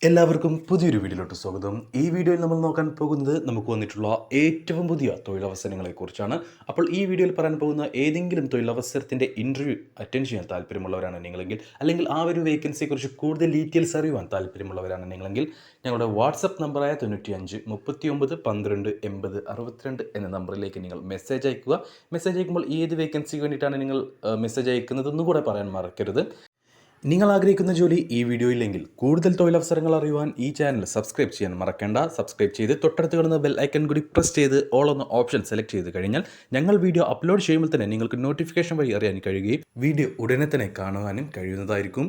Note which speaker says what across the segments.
Speaker 1: എല്ലാവർക്കും പുതിയൊരു വീഡിയോയിലോട്ട് സ്വാഗതം. ഈ വീഡിയോയിൽ നമ്മൾ നോക്കാൻ പോകുന്നത് നമുക്ക് വന്നിട്ടുള്ള ഏറ്റവും പുതിയ തൊഴിലവസരങ്ങളെക്കുറിച്ചാണ്. അപ്പോൾ ഈ വീഡിയോയിൽ പറയാൻ പോകുന്ന ഏതെങ്കിലും തൊഴിലവസരത്തിൻ്റെ ഇൻ്റർവ്യൂ അറ്റൻഡ് ചെയ്യാൻ താല്പര്യമുള്ളവരാണ് നിങ്ങളെങ്കിൽ, അല്ലെങ്കിൽ ആ ഒരു വേക്കൻസിയെക്കുറിച്ച് കൂടുതൽ ഡീറ്റെയിൽസ് അറിയുവാൻ താല്പര്യമുള്ളവരാണ് നിങ്ങളെങ്കിൽ, ഞങ്ങളുടെ വാട്സപ്പ് നമ്പറായ 95 39 12 80 62 എന്ന നമ്പറിലേക്ക് നിങ്ങൾ മെസ്സേജ് അയക്കുക. മെസ്സേജ് അയക്കുമ്പോൾ ഏത് വേക്കൻസിക്ക് വേണ്ടിയിട്ടാണ് നിങ്ങൾ മെസ്സേജ് അയക്കുന്നതെന്നും കൂടെ പറയാൻ മറക്കരുത്. നിങ്ങൾ ആഗ്രഹിക്കുന്ന ജോലി ഈ വീഡിയോയിലെങ്കിൽ കൂടുതൽ തൊഴിലവസരങ്ങൾ അറിയുവാൻ ഈ ചാനൽ സബ്സ്ക്രൈബ് ചെയ്യാൻ മറക്കേണ്ട. സബ്സ്ക്രൈബ് ചെയ്ത് തൊട്ടടുത്ത് കിടന്ന ബെൽ ഐക്കൺ കൂടി പ്രസ് ചെയ്ത് ഓൾ എന്ന ഓപ്ഷൻ സെലക്ട് ചെയ്ത് കഴിഞ്ഞാൽ ഞങ്ങൾ വീഡിയോ അപ്ലോഡ് ചെയ്യുമ്പോൾ തന്നെ നിങ്ങൾക്ക് നോട്ടിഫിക്കേഷൻ വഴി അറിയാൻ കഴിയുകയും വീഡിയോ ഉടനെ തന്നെ കാണുവാനും കഴിയുന്നതായിരിക്കും.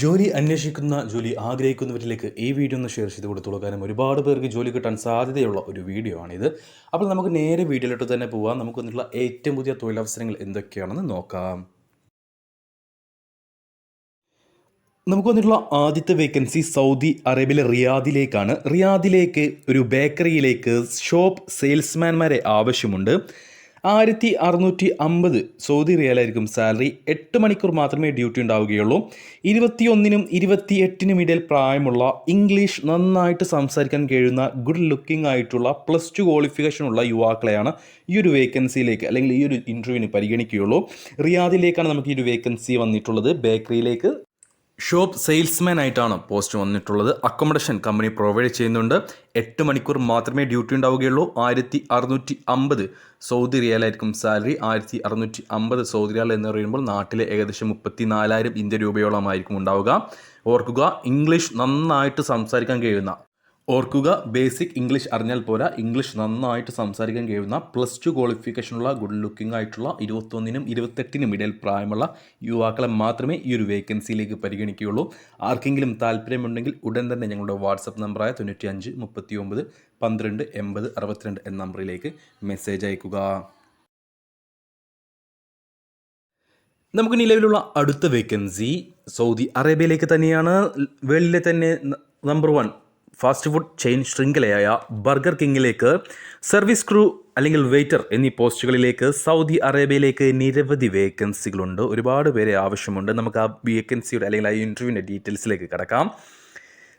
Speaker 1: ജോലി അന്വേഷിക്കുന്ന, ജോലി ആഗ്രഹിക്കുന്നവരിലേക്ക് ഈ വീഡിയോ ഒന്ന് ഷെയർ ചെയ്ത് കൊടുത്തോളൂ. കാരണം ഒരുപാട് പേർക്ക് ജോലി കിട്ടാൻ സാധ്യതയുള്ള ഒരു വീഡിയോ ആണിത്. അപ്പോൾ നമുക്ക് നേരെ വീഡിയോയിലോട്ട് തന്നെ പോവാം. നമുക്ക് വന്നിട്ടുള്ള ഏറ്റവും പുതിയ തൊഴിലവസരങ്ങൾ എന്തൊക്കെയാണെന്ന് നോക്കാം. നമുക്ക് വന്നിട്ടുള്ള ആദ്യത്തെ വേക്കൻസി സൗദി അറേബ്യയിലെ റിയാദിലേക്കാണ്. റിയാദിലേക്ക് ഒരു ബേക്കറിയിലേക്ക് ഷോപ്പ് സെയിൽസ്മാൻമാരെ ആവശ്യമുണ്ട്. 1650 സൗദി റിയാലായിരിക്കും സാലറി. 8 മണിക്കൂർ മാത്രമേ ഡ്യൂട്ടി ഉണ്ടാവുകയുള്ളൂ. 21നും 28നും ഇടയിൽ പ്രായമുള്ള, ഇംഗ്ലീഷ് നന്നായിട്ട് സംസാരിക്കാൻ കഴിയുന്ന, ഗുഡ് ലുക്കിംഗ് ആയിട്ടുള്ള, +2 ക്വാളിഫിക്കേഷനുള്ള യുവാക്കളെയാണ് ഈ ഒരു വേക്കൻസിയിലേക്ക് അല്ലെങ്കിൽ ഈ ഒരു ഇൻ്റർവ്യൂവിന് പരിഗണിക്കുകയുള്ളൂ. റിയാദിലേക്കാണ് നമുക്ക് ഈ ഒരു വേക്കൻസി വന്നിട്ടുള്ളത്. ബേക്കറിയിലേക്ക് ഷോപ്പ് സെയിൽസ്മാൻ ആയിട്ടാണ് പോസ്റ്റ് വന്നിട്ടുള്ളത്. അക്കോമഡേഷൻ കമ്പനി പ്രൊവൈഡ് ചെയ്യുന്നുണ്ട്. 8 മണിക്കൂർ മാത്രമേ ഡ്യൂട്ടി ഉണ്ടാവുകയുള്ളൂ. 1650 സൗദി റിയാലായിരിക്കും സാലറി. 1650 സൗദി റിയാൽ എന്ന് പറയുമ്പോൾ നാട്ടിലെ ഏകദേശം 34,000 ഇന്ത്യൻ രൂപയോളമായിരിക്കും ഉണ്ടാവുക. ഓർക്കുക, ഇംഗ്ലീഷ് നന്നായിട്ട് സംസാരിക്കാൻ കഴിയുന്ന, ബേസിക് ഇംഗ്ലീഷ് അറിഞ്ഞാൽ പോരാ, ഇംഗ്ലീഷ് നന്നായിട്ട് സംസാരിക്കാൻ കഴിയുന്ന, +2 ക്വാളിഫിക്കേഷനുള്ള, ഗുഡ് ലുക്കിംഗ് ആയിട്ടുള്ള, 21നും 28നും ഇടയിൽ പ്രായമുള്ള യുവാക്കളെ മാത്രമേ ഈ ഒരു വേക്കൻസിയിലേക്ക് പരിഗണിക്കുകയുള്ളൂ. ആർക്കെങ്കിലും താല്പര്യമുണ്ടെങ്കിൽ ഉടൻ തന്നെ ഞങ്ങളുടെ വാട്സപ്പ് നമ്പറായ 95 39 12 80 62 എന്ന നമ്പറിലേക്ക് മെസ്സേജ് അയക്കുക. നമുക്ക് നിലവിലുള്ള അടുത്ത വേക്കൻസി സൗദി അറേബ്യയിലേക്ക് തന്നെയാണ്. വേൾഡിലെ തന്നെ നമ്പർ 1 ഫാസ്റ്റ് ഫുഡ് ചെയിൻ ശൃംഖലയായ ബർഗർ കിങ്ങിലേക്ക് സർവീസ് ക്രൂ അല്ലെങ്കിൽ വെയിറ്റർ എന്നീ പോസ്റ്റുകളിലേക്ക് സൗദി അറേബ്യയിലേക്ക് നിരവധി വേക്കൻസികളുണ്ട്. ഒരുപാട് പേരെ ആവശ്യമുണ്ട്. നമുക്ക് ആ വേക്കൻസിയുടെ അല്ലെങ്കിൽ ആ ഇൻ്റർവ്യൂവിൻ്റെ ഡീറ്റെയിൽസിലേക്ക് കിടക്കാം.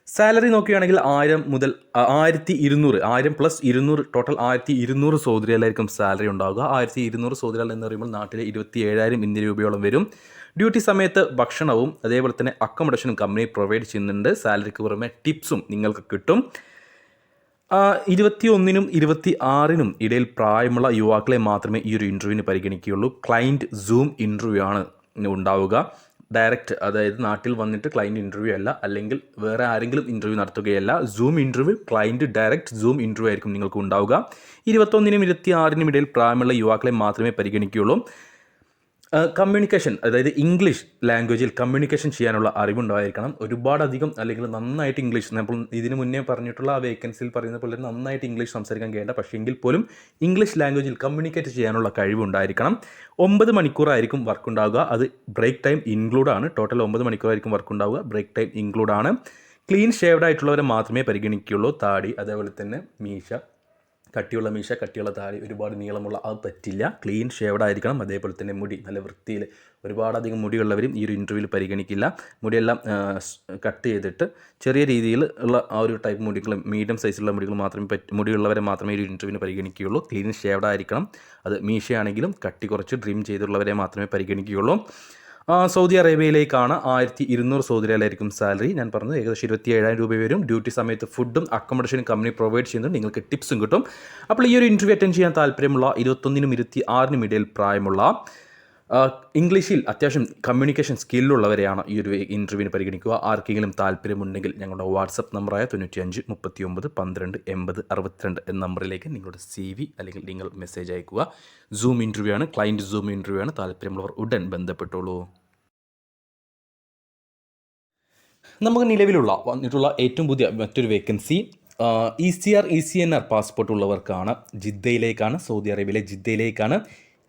Speaker 1: സാലറി നോക്കുകയാണെങ്കിൽ 1000 മുതൽ 1200, 1000 + 200, ടോട്ടൽ 1200 സൗദി റിയാലായിരിക്കും സാലറി ഉണ്ടാവുക. 1200 സൗദി റിയാൽ എന്ന് പറയുമ്പോൾ നാട്ടിലെ 27,000 ഇന്ത്യൻ രൂപയോളം വരും. ഡ്യൂട്ടി സമയത്ത് ഭക്ഷണവും അതേപോലെ തന്നെ അക്കോമഡേഷനും കമ്പനി പ്രൊവൈഡ് ചെയ്യുന്നുണ്ട്. സാലറിക്ക് പുറമെ ടിപ്സും നിങ്ങൾക്ക് കിട്ടും. 21നും 26നും ഇടയിൽ പ്രായമുള്ള യുവാക്കളെ മാത്രമേ ഈ ഒരു ഇൻ്റർവ്യൂവിന് പരിഗണിക്കുകയുള്ളൂ. ക്ലയൻറ്റ് സൂം ഇൻ്റർവ്യൂ ആണ് ഉണ്ടാവുക. ഡയറക്റ്റ്, അതായത് നാട്ടിൽ വന്നിട്ട് ക്ലയൻറ്റ് ഇൻ്റർവ്യൂ അല്ല, അല്ലെങ്കിൽ വേറെ ആരെങ്കിലും ഇൻ്റർവ്യൂ നടത്തുകയല്ല. Zoom interview, client direct Zoom interview ആയിരിക്കും നിങ്ങൾക്ക് ഉണ്ടാവുക. 21നും 26നും ഇടയിൽ പ്രായമുള്ള യുവാക്കളെ മാത്രമേ പരിഗണിക്കുകയുള്ളൂ. കമ്മ്യൂണിക്കേഷൻ, അതായത് ഇംഗ്ലീഷ് ലാംഗ്വേജിൽ കമ്മ്യൂണിക്കേഷൻ ചെയ്യാനുള്ള അറിവുണ്ടായിരിക്കണം. ഒരുപാടധികം അല്ലെങ്കിൽ നന്നായിട്ട് ഇംഗ്ലീഷ്, നമ്മൾ ഇതിന് മുന്നേ പറഞ്ഞിട്ടുള്ള ആ വേക്കൻസിയിൽ പറയുന്ന പോലെ നന്നായിട്ട് ഇംഗ്ലീഷ് സംസാരിക്കാൻ കഴിയേണ്ട, പക്ഷേ എങ്കിൽ പോലും ഇംഗ്ലീഷ് ലാംഗ്വേജിൽ കമ്മ്യൂണിക്കേറ്റ് ചെയ്യാനുള്ള കഴിവുണ്ടായിരിക്കണം. 9 മണിക്കൂറായിരിക്കും വർക്ക് ഉണ്ടാവുക. അത് ബ്രേക്ക് ടൈം ഇൻക്ലൂഡ് ആണ്. ടോട്ടൽ 9 മണിക്കൂറായിരിക്കും വർക്ക് ഉണ്ടാവുക. ബ്രേക്ക് ടൈം ഇൻക്ലൂഡ് ആണ്. ക്ലീൻ ഷേവ്ഡ് ആയിട്ടുള്ളവരെ മാത്രമേ പരിഗണിക്കുകയുള്ളൂ. താടി, അതേപോലെ തന്നെ മീശ, കട്ടിയുള്ള മീശ, കട്ടിയുള്ള താടി, ഒരുപാട് നീളമുള്ള അത് പറ്റില്ല. ക്ലീൻ ഷേവ്ഡ് ആയിരിക്കണം. അതേപോലെ തന്നെ മുടി നല്ല വൃത്തിയിൽ, ഒരുപാടധികം മുടിയുള്ളവരും ഈ ഒരു ഇൻ്റർവ്യൂവിൽ പരിഗണിക്കില്ല. മുടിയെല്ലാം കട്ട് ചെയ്തിട്ട് ചെറിയ രീതിയിൽ ഉള്ള ആ ഒരു ടൈപ്പ് മുടികൾ, മീഡിയം സൈസിലുള്ള മുടികൾ മാത്രമേ മുടിയുള്ളവരെ മാത്രമേ ഈ ഒരു ഇൻ്റർവ്യൂവിന് പരിഗണിക്കുകയുള്ളൂ. ക്ലീൻ ഷേവ്ഡ് ആയിരിക്കണം. അത് മീശയാണെങ്കിലും കട്ടി കുറച്ച് ഡ്രിം ചെയ്തുള്ളവരെ മാത്രമേ പരിഗണിക്കുകയുള്ളൂ. സൗദി അറേബ്യയിലേക്കാണ്. 1200 സൗദി റിയാലായിരിക്കും സാലറി. ഞാൻ പറഞ്ഞത് ഏകദേശം 27,000 രൂപ വരും. ഡ്യൂട്ടി സമയത്ത് ഫുഡും അക്കോമഡേഷനും കമ്പനി പ്രൊവൈഡ് ചെയ്യുന്നുണ്ട്. നിങ്ങൾക്ക് ടിപ്സും കിട്ടും. അപ്പോൾ ഈ ഒരു ഇൻ്റർവ്യൂ അറ്റൻഡ് ചെയ്യാൻ താല്പര്യമുള്ള, 21നും 26നും ഇടയിൽ പ്രായമുള്ള, ഇംഗ്ലീഷിൽ അത്യാവശ്യം കമ്മ്യൂണിക്കേഷൻ സ്കില്ലുള്ളവരെയാണ് ഈ ഒരു ഇൻ്റർവ്യൂവിന് പരിഗണിക്കുക. ആർക്കെങ്കിലും താല്പര്യമുണ്ടെങ്കിൽ ഞങ്ങളുടെ വാട്സപ്പ് നമ്പറായ 95 39 12 80 62 എന്ന നമ്പറിലേക്ക് നിങ്ങളുടെ CV അല്ലെങ്കിൽ നിങ്ങൾ മെസ്സേജ് അയക്കുക. സൂം ഇൻ്റർവ്യൂ ആണ്, ക്ലയൻറ്റ് സൂം ഇൻ്റർവ്യൂ ആണ്. താല്പര്യമുള്ളവർ ഉടൻ ബന്ധപ്പെട്ടോളൂ. നമുക്ക് വന്നിട്ടുള്ള ഏറ്റവും പുതിയ മറ്റൊരു വേക്കൻസി ECR ECNR പാസ്പോർട്ട് ഉള്ളവർക്കാണ്. ജിദ്ദയിലേക്കാണ്, സൗദി അറേബ്യയിലെ ജിദ്ദയിലേക്കാണ്.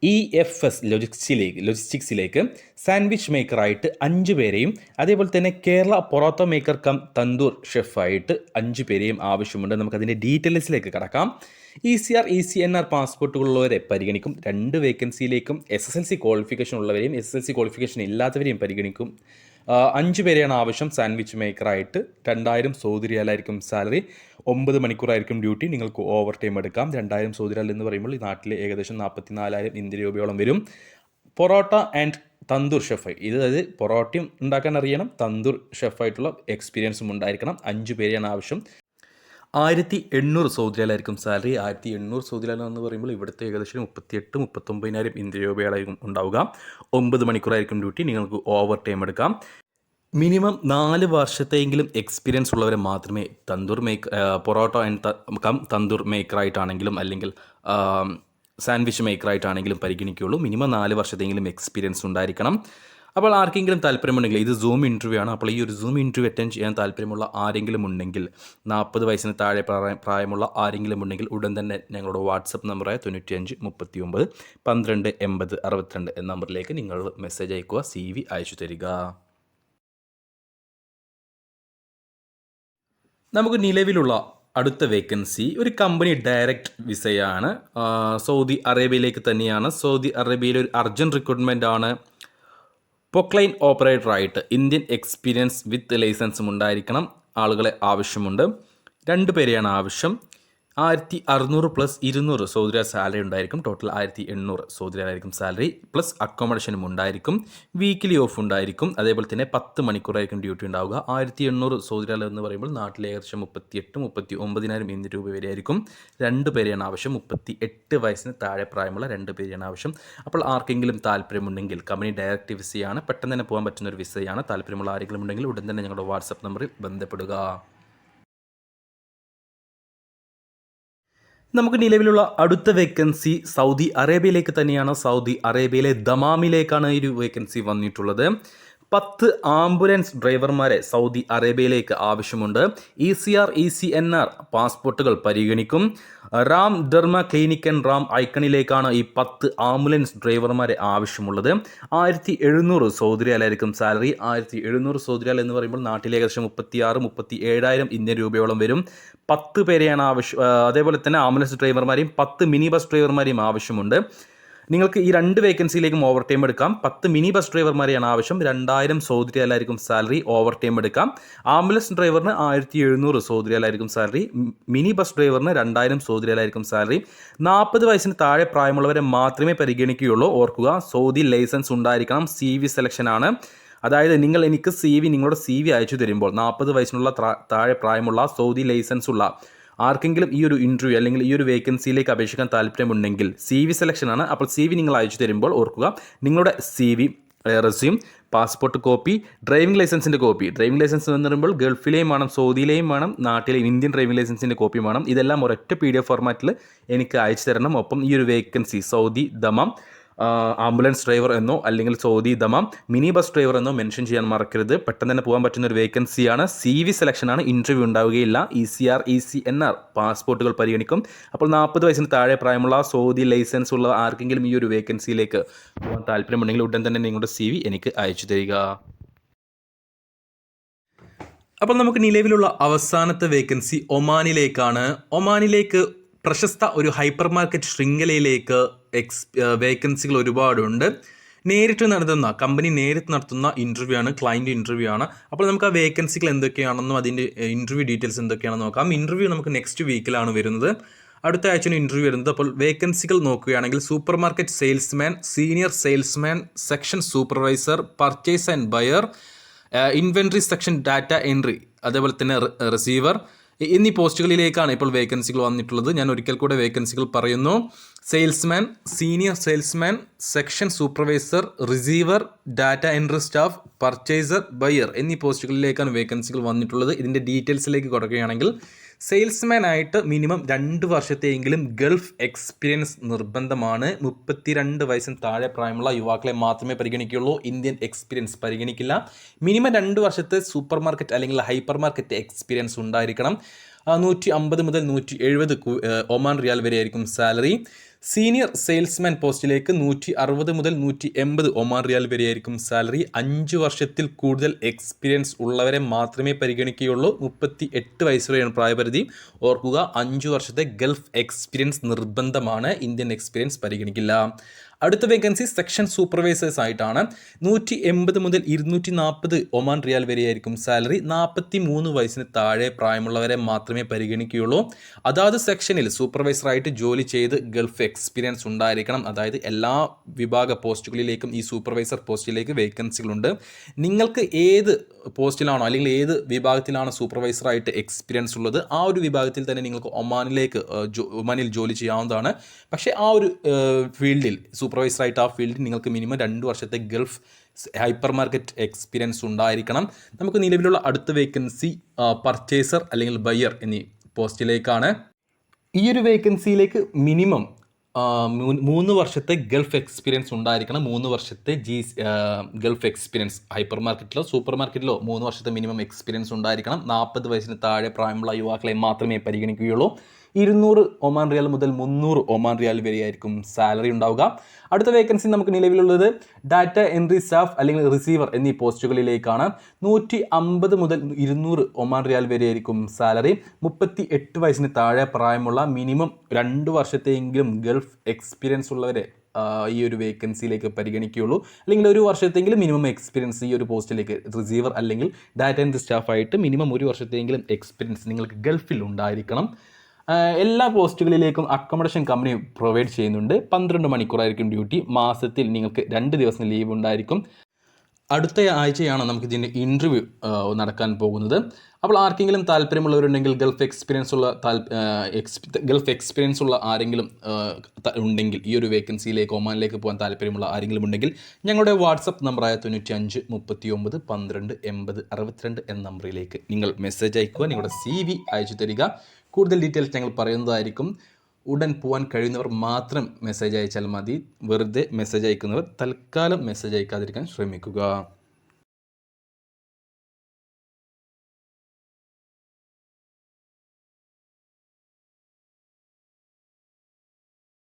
Speaker 1: EFS ലോജിസ്റ്റിക്സിലേക്ക് സാൻഡ്വിച്ച് മേക്കറായിട്ട് 5 പേരെയും, അതേപോലെ തന്നെ കേരള പൊറോട്ട മേക്കർ കം തന്തൂർ ഷെഫായിട്ട് 5 പേരെയും ആവശ്യമുണ്ട്. നമുക്കതിൻ്റെ ഡീറ്റെയിൽസിലേക്ക് കടക്കാം. ECR ECNR പാസ്പോർട്ടുകളുള്ളവരെ പരിഗണിക്കും. 2 വേക്കൻസിയിലേക്കും SSLC ക്വാളിഫിക്കേഷൻ ഉള്ളവരെയും SSLC ക്വാളിഫിക്കേഷൻ ഇല്ലാത്തവരെയും പരിഗണിക്കും. 5 പേരെയാണ് ആവശ്യം സാൻഡ്വിച്ച് മേക്കറായിട്ട്. 2000 സൗദി റിയാലായിരിക്കും സാലറി. 9 മണിക്കൂറായിരിക്കും ഡ്യൂട്ടി. നിങ്ങൾക്ക് ഓവർ ടൈം എടുക്കാം. 2000 സൗദി റിയാൽ എന്ന് പറയുമ്പോൾ ഈ നാട്ടിൽ ഏകദേശം 44,000 ഇന്ത്യൻ രൂപയോളം വരും. പൊറോട്ട ആൻഡ് തന്തൂർ ഷെഫ്, അതായത് പൊറോട്ടയും ഉണ്ടാക്കാൻ അറിയണം, തന്തൂർ ഷെഫായിട്ടുള്ള എക്സ്പീരിയൻസും ഉണ്ടായിരിക്കണം. 5 പേരെയാണ് ആവശ്യം. 1800 സൗദി റിയാലായിരിക്കും സാലറി. 1800 സൗദി റിയാൽ എന്ന് പറയുമ്പോൾ ഇവിടുത്തെ ഏകദേശം 38,000-39,000 ഇന്ത്യൻ രൂപയായിരിക്കും ഉണ്ടാവുക. 9 മണിക്കൂറായിരിക്കും ഡ്യൂട്ടി. നിങ്ങൾക്ക് ഓവർ ടൈം എടുക്കാം. മിനിമം 4 വർഷത്തെയെങ്കിലും എക്സ്പീരിയൻസ് ഉള്ളവരെ മാത്രമേ പൊറോട്ട ആൻഡ് തന്തൂർ മേക്കറായിട്ടാണെങ്കിലും അല്ലെങ്കിൽ സാൻഡ്വിച്ച് മേക്കറായിട്ടാണെങ്കിലും പരിഗണിക്കുകയുള്ളൂ. മിനിമം 4 വർഷത്തെയെങ്കിലും എക്സ്പീരിയൻസ് ഉണ്ടായിരിക്കണം. അപ്പോൾ ആർക്കെങ്കിലും താല്പര്യമുണ്ടെങ്കിൽ, ഇത് സൂം ഇൻ്റർവ്യൂ ആണ്, അപ്പോൾ ഈ ഒരു സൂം ഇൻ്റർവ്യൂ അറ്റൻഡ് ചെയ്യാൻ താല്പര്യമുള്ള ആരെങ്കിലും ഉണ്ടെങ്കിൽ, 40 വയസ്സിന് താഴെ പ്രായമുള്ള ആരെങ്കിലും ഉണ്ടെങ്കിൽ ഉടൻ തന്നെ ഞങ്ങളുടെ വാട്സപ്പ് നമ്പറായ 95 39 12 80 62 എന്ന നമ്പറിലേക്ക് നിങ്ങൾ മെസ്സേജ് അയക്കുക, CV അയച്ചു തരിക. നമുക്ക് നിലവിലുള്ള അടുത്ത വേക്കൻസി ഒരു കമ്പനി ഡയറക്റ്റ് വിസയാണ്. സൗദി അറേബ്യയിലേക്ക് തന്നെയാണ്. സൗദി അറേബ്യയിലെ ഒരു അർജൻറ്റ് റിക്രൂട്ട്മെൻ്റ് ആണ്. പൊക്ലൈൻ ഓപ്പറേറ്ററായിട്ട് ഇന്ത്യൻ എക്സ്പീരിയൻസ് വിത്ത് ലൈസൻസും ഉണ്ടായിരിക്കണം. ആളുകളെ ആവശ്യമുണ്ട്. 2 പേരെയാണ് ആവശ്യം. 1600 പ്ലസ് 200 സൗദി റിയാൽ സാലറി ഉണ്ടായിരിക്കും. ടോട്ടൽ 1800 സൗദി റിയാൽ ആയിരിക്കും സാലറി. പ്ലസ് അക്കോമഡേഷനും ഉണ്ടായിരിക്കും. വീക്കിലി ഓഫ് ഉണ്ടായിരിക്കും. അതേപോലെ തന്നെ 10 മണിക്കൂറായിരിക്കും ഡ്യൂട്ടി ഉണ്ടാവുക. 1800 സൗദി റിയാൽ എന്ന് പറയുമ്പോൾ നാട്ടിലെ ഏകദേശം 38,000-39,000 ഇന്ത്യൻ രൂപ വരെ ആയിരിക്കും. 2 പേരെയാണ് ആവശ്യം. 38 വയസ്സിന് താഴെ പ്രായമുള്ള 2 പേരെയാണ് ആവശ്യം. അപ്പോൾ ആർക്കെങ്കിലും താല്പര്യമുണ്ടെങ്കിൽ, കമ്പനി ഡയറക്റ്റ് വിസയാണ്, പെട്ടെന്ന് തന്നെ പോകാൻ പറ്റുന്ന ഒരു വിസയാണ്. താല്പര്യമുള്ള ആരെങ്കിലും ഉണ്ടെങ്കിൽ ഉടൻ തന്നെ ഞങ്ങളുടെ വാട്സപ്പ് നമ്പറിൽ ബന്ധപ്പെടുക. നമുക്ക് നിലവിലുള്ള അടുത്ത വേക്കൻസി സൗദി അറേബ്യയിലേക്ക് തന്നെയാണ്. സൗദി അറേബ്യയിലെ ദമാമിലേക്കാണ് ഈ ഒരു വേക്കൻസി വന്നിട്ടുള്ളത്. 10 ആംബുലൻസ് ഡ്രൈവർമാരെ സൗദി അറേബ്യയിലേക്ക് ആവശ്യമുണ്ട്. ECR ECNR പാസ്പോർട്ടുകൾ പരിഗണിക്കും. Ram derma clinic and Ram ഐക്കണിലേക്കാണ് ഈ 10 ആംബുലൻസ് ഡ്രൈവർമാരെ ആവശ്യമുള്ളത്. 1700 സൗദി റിയാലായിരിക്കും സാലറി. 1700 സൗദി റിയാൽ എന്ന് പറയുമ്പോൾ നാട്ടിലെ ഏകദേശം 36,000-37,000 ഇന്ത്യൻ രൂപയോളം വരും. 10 പേരെയാണ് ആവശ്യം. അതേപോലെ തന്നെ ആംബുലൻസ് ഡ്രൈവർമാരെയും 10 മിനി ബസ് ഡ്രൈവർമാരെയും ആവശ്യമുണ്ട്. നിങ്ങൾക്ക് ഈ 2 വേക്കൻസിയിലേക്കും ഓവർ ടൈം എടുക്കാം. 10 മിനി ബസ് ഡ്രൈവർമാരെയാണ് ആവശ്യം. 2000 സൗദി റിയാലായിരിക്കും സാലറി. ഓവർ ടൈം എടുക്കാം. ആംബുലൻസ് ഡ്രൈവറിന് 1700 സൗദി റിയാലായിരിക്കും സാലറി. മിനി ബസ് ഡ്രൈവറിന് 2000 സൗദി റിയാലായിരിക്കും സാലറി. 40 വയസ്സിന് താഴെ പ്രായമുള്ളവരെ മാത്രമേ പരിഗണിക്കുകയുള്ളൂ. ഓർക്കുക, സൗദി ലൈസൻസ് ഉണ്ടായിരിക്കണം. CV സെലക്ഷനാണ്. അതായത് നിങ്ങളുടെ CV അയച്ചു തരുമ്പോൾ 40 വയസ്സിനുള്ള താഴെ പ്രായമുള്ള സൗദി ലൈസൻസ് ഉള്ള ആർക്കെങ്കിലും ഈ ഒരു ഇൻ്റർവ്യൂ അല്ലെങ്കിൽ ഈ ഒരു വേക്കൻസിയിലേക്ക് അപേക്ഷിക്കാൻ താല്പര്യമുണ്ടെങ്കിൽ CV സെലക്ഷനാണ്. അപ്പോൾ CV നിങ്ങൾ അയച്ചു തരുമ്പോൾ ഓർക്കുക, നിങ്ങളുടെ CV, resume, passport copy, driving ലൈസൻസിൻ്റെ കോപ്പി. ഡ്രൈവിംഗ് ലൈസൻസ് എന്ന് പറയുമ്പോൾ ഗൾഫിലെയും വേണം, സൗദിയിലെയും വേണം, നാട്ടിലെ ഇന്ത്യൻ ഡ്രൈവിംഗ് ലൈസൻസിൻ്റെ കോപ്പി വേണം. ഇതെല്ലാം ഒരൊറ്റ PDF ഫോർമാറ്റിൽ എനിക്ക് അയച്ചു തരണം. ഒപ്പം ഈ ഒരു vacancy Saudi Dammam ambulance driver എന്നോ അല്ലെങ്കിൽ Saudi Dammam mini bus driver എന്നോ മെൻഷൻ ചെയ്യാൻ മറക്കരുത്. പെട്ടെന്ന് തന്നെ പോകാൻ പറ്റുന്ന ഒരു വേക്കൻസിയാണ്. CV സെലക്ഷനാണ്. ഇൻ്റർവ്യൂ ഉണ്ടാവുകയില്ല. ECR ECNR പാസ്പോർട്ടുകൾ പരിഗണിക്കും. അപ്പോൾ 40 വയസ്സിന് താഴെ പ്രായമുള്ള സൗദി ലൈസൻസ് ഉള്ള ആർക്കെങ്കിലും ഈ ഒരു വേക്കൻസിയിലേക്ക് പോകാൻ താല്പര്യമുണ്ടെങ്കിൽ ഉടൻ തന്നെ നിങ്ങളുടെ CV എനിക്ക് അയച്ചു തരിക. അപ്പോൾ നമുക്ക് നിലവിലുള്ള അവസാനത്തെ വേക്കൻസി ഒമാനിലേക്കാണ്. ഒമാനിലേക്ക് പ്രശസ്ത ഒരു ഹൈപ്പർ മാർക്കറ്റ് ശൃംഖലയിലേക്ക് വേക്കൻസികൾ ഒരുപാടുണ്ട്. കമ്പനി നേരിട്ട് നടത്തുന്ന ഇൻ്റർവ്യൂ ആണ്, ക്ലയൻറ്റ് ഇൻ്റർവ്യൂ ആണ്. അപ്പോൾ നമുക്ക് ആ വേക്കൻസികൾ എന്തൊക്കെയാണെന്നും അതിൻ്റെ ഇൻ്റർവ്യൂ ഡീറ്റെയിൽസ് എന്തൊക്കെയാണെന്ന് നോക്കാം. ഇൻ്റർവ്യൂ നമുക്ക് നെക്സ്റ്റ് വീക്കിലാണ് വരുന്നത്. അടുത്ത ആഴ്ചയാണ് ഇൻ്റർവ്യൂ വരുന്നത്. അപ്പോൾ വേക്കൻസികൾ നോക്കുകയാണെങ്കിൽ super market salesman, senior salesman, section supervisor, purchase and buyer, inventory section data entry, അതേപോലെ തന്നെ റിസീവർ എന്നീ പോസ്റ്റുകളിലേക്കാണ് ഇപ്പോൾ വേക്കൻസികൾ വന്നിട്ടുള്ളത്. ഞാൻ ഒരിക്കൽ കൂടെ വേക്കൻസികൾ പറയുന്നു. Salesman, senior salesman, section supervisor, receiver, data entry staff, purchaser, buyer എന്നീ പോസ്റ്റുകളിലേക്കാണ് വേക്കൻസികൾ വന്നിട്ടുള്ളത്. ഇതിൻ്റെ ഡീറ്റെയിൽസിലേക്ക് കൊടുക്കുകയാണെങ്കിൽ സെയിൽസ്മാൻ ആയിട്ട് മിനിമം 2 വർഷത്തെയെങ്കിലും ഗൾഫ് എക്സ്പീരിയൻസ് നിർബന്ധമാണ്. 32 വയസ്സിന് താഴെ പ്രായമുള്ള യുവാക്കളെ മാത്രമേ പരിഗണിക്കുകയുള്ളൂ. ഇന്ത്യൻ എക്സ്പീരിയൻസ് പരിഗണിക്കില്ല. മിനിമം 2 വർഷത്തെ സൂപ്പർ മാർക്കറ്റ് അല്ലെങ്കിൽ ഹൈപ്പർ മാർക്കറ്റ് എക്സ്പീരിയൻസ് ഉണ്ടായിരിക്കണം. 150 മുതൽ 170 ഒമാൻ റിയാൽ വരെ ആയിരിക്കും സാലറി. സീനിയർ സെയിൽസ്മാൻ പോസ്റ്റിലേക്ക് 160 മുതൽ 180 ഒമാൻ റിയാൽ വരെ ആയിരിക്കും സാലറി. 5 വർഷത്തിൽ കൂടുതൽ എക്സ്പീരിയൻസ് ഉള്ളവരെ മാത്രമേ പരിഗണിക്കുകയുള്ളൂ. 38 വയസ്സ് വരെയാണ് പ്രായപരിധി. ഓർക്കുക, 5 വർഷത്തെ ഗൾഫ് എക്സ്പീരിയൻസ് നിർബന്ധമാണ്. ഇന്ത്യൻ എക്സ്പീരിയൻസ് പരിഗണിക്കില്ല. അടുത്ത വേക്കൻസി സെക്ഷൻ സൂപ്പർവൈസേഴ്സ് ആയിട്ടാണ്. 180 മുതൽ 240 ഒമാൻ റിയാൽ വരെയായിരിക്കും സാലറി. 43 വയസ്സിന് താഴെ പ്രായമുള്ളവരെ മാത്രമേ പരിഗണിക്കുകയുള്ളൂ. അതാത് സെക്ഷനിൽ സൂപ്പർവൈസറായിട്ട് ജോലി ചെയ്ത് ഗൾഫ് എക്സ്പീരിയൻസ് ഉണ്ടായിരിക്കണം. അതായത് എല്ലാ വിഭാഗ പോസ്റ്റുകളിലേക്കും ഈ സൂപ്പർവൈസർ പോസ്റ്റിലേക്ക് വേക്കൻസികളുണ്ട്. നിങ്ങൾക്ക് ഏത് പോസ്റ്റിലാണോ അല്ലെങ്കിൽ ഏത് വിഭാഗത്തിലാണോ സൂപ്പർവൈസറായിട്ട് എക്സ്പീരിയൻസ് ഉള്ളത് ആ ഒരു വിഭാഗത്തിൽ തന്നെ നിങ്ങൾക്ക് ഒമാനിൽ ജോലി ചെയ്യാവുന്നതാണ്. പക്ഷേ ആ ഒരു ഫീൽഡിൽ സൂപ്പർവൈസറായിട്ട് ആ ഫീൽഡിൽ നിങ്ങൾക്ക് മിനിമം 2 വർഷത്തെ ഗൾഫ് ഹൈപ്പർ മാർക്കറ്റ് എക്സ്പീരിയൻസ് ഉണ്ടായിരിക്കണം. നമുക്ക് നിലവിലുള്ള അടുത്ത വേക്കൻസി പർച്ചേസർ അല്ലെങ്കിൽ ബയ്യർ എന്നീ പോസ്റ്റിലേക്കാണ്. ഈ ഒരു വേക്കൻസിയിലേക്ക് മിനിമം 3 വർഷത്തെ ഗൾഫ് എക്സ്പീരിയൻസ് ഉണ്ടായിരിക്കണം. 3 വർഷത്തെ ഗൾഫ് എക്സ്പീരിയൻസ് ഹൈപ്പർ മാർക്കറ്റിലോ സൂപ്പർ മാർക്കറ്റിലോ 3 വർഷത്തെ മിനിമം എക്സ്പീരിയൻസ് ഉണ്ടായിരിക്കണം. 40 വയസ്സിന് താഴെ പ്രായമുള്ള യുവാക്കളെ മാത്രമേ പരിഗണിക്കുകയുള്ളൂ. 200 ഒമാൻ റിയാൽ മുതൽ 300 ഒമാൻ റിയാൽ വരെയായിരിക്കും സാലറി ഉണ്ടാവുക. അടുത്ത വേക്കൻസി നമുക്ക് നിലവിലുള്ളത് ഡാറ്റ എൻട്രി സ്റ്റാഫ് അല്ലെങ്കിൽ റിസീവർ എന്നീ പോസ്റ്റുകളിലേക്കാണ്. 150 മുതൽ 200 ഒമാൻ റിയാൽ വരെയായിരിക്കും സാലറി. 38 വയസ്സിന് താഴെ പ്രായമുള്ള മിനിമം 2 വർഷത്തെയെങ്കിലും ഗൾഫ് എക്സ്പീരിയൻസ് ഉള്ളവരെ ഈ ഒരു വേക്കൻസിയിലേക്ക് പരിഗണിക്കുകയുള്ളൂ. അല്ലെങ്കിൽ 1 വർഷത്തെങ്കിലും മിനിമം എക്സ്പീരിയൻസ് ഈ ഒരു പോസ്റ്റിലേക്ക് റിസീവർ അല്ലെങ്കിൽ ഡാറ്റ എൻട്രി സ്റ്റാഫായിട്ട് മിനിമം 1 വർഷത്തെങ്കിലും എക്സ്പീരിയൻസ് നിങ്ങൾക്ക് ഗൾഫിൽ ഉണ്ടായിരിക്കണം. എല്ലാ പോസ്റ്റുകളിലേക്കും അക്കോമഡേഷൻ കമ്പനി പ്രൊവൈഡ് ചെയ്യുന്നുണ്ട്. 12 മണിക്കൂറായിരിക്കും ഡ്യൂട്ടി. മാസത്തിൽ നിങ്ങൾക്ക് 2 ദിവസം ലീവ് ഉണ്ടായിരിക്കും. അടുത്ത ആഴ്ചയാണ് നമുക്ക് ഇതിൻ്റെ ഇൻ്റർവ്യൂ നടക്കാൻ പോകുന്നത്. അപ്പോൾ ആർക്കെങ്കിലും താല്പര്യമുള്ളവരുണ്ടെങ്കിൽ ഗൾഫ് എക്സ്പീരിയൻസ് ഉള്ള ആരെങ്കിലും ഉണ്ടെങ്കിൽ ഈ ഒരു വേക്കൻസിയിലേക്ക് ഒമാനിലേക്ക് പോകാൻ താല്പര്യമുള്ള ആരെങ്കിലും ഉണ്ടെങ്കിൽ ഞങ്ങളുടെ വാട്സപ്പ് നമ്പറായ 95 39 12 80 62 എന്ന നമ്പറിലേക്ക് നിങ്ങൾ മെസ്സേജ് അയക്കുക. നിങ്ങളുടെ CV അയച്ചു തരിക. കൂടുതൽ ഡീറ്റെയിൽസ് ഞങ്ങൾ പറയുന്നതായിരിക്കും. ഉടൻ പോകാൻ കഴിയുന്നവർ മാത്രം മെസ്സേജ് അയച്ചാൽ മതി. വെറുതെ മെസ്സേജ് അയക്കുന്നവർ തൽക്കാലം മെസ്സേജ് അയക്കാതിരിക്കാൻ ശ്രമിക്കുക.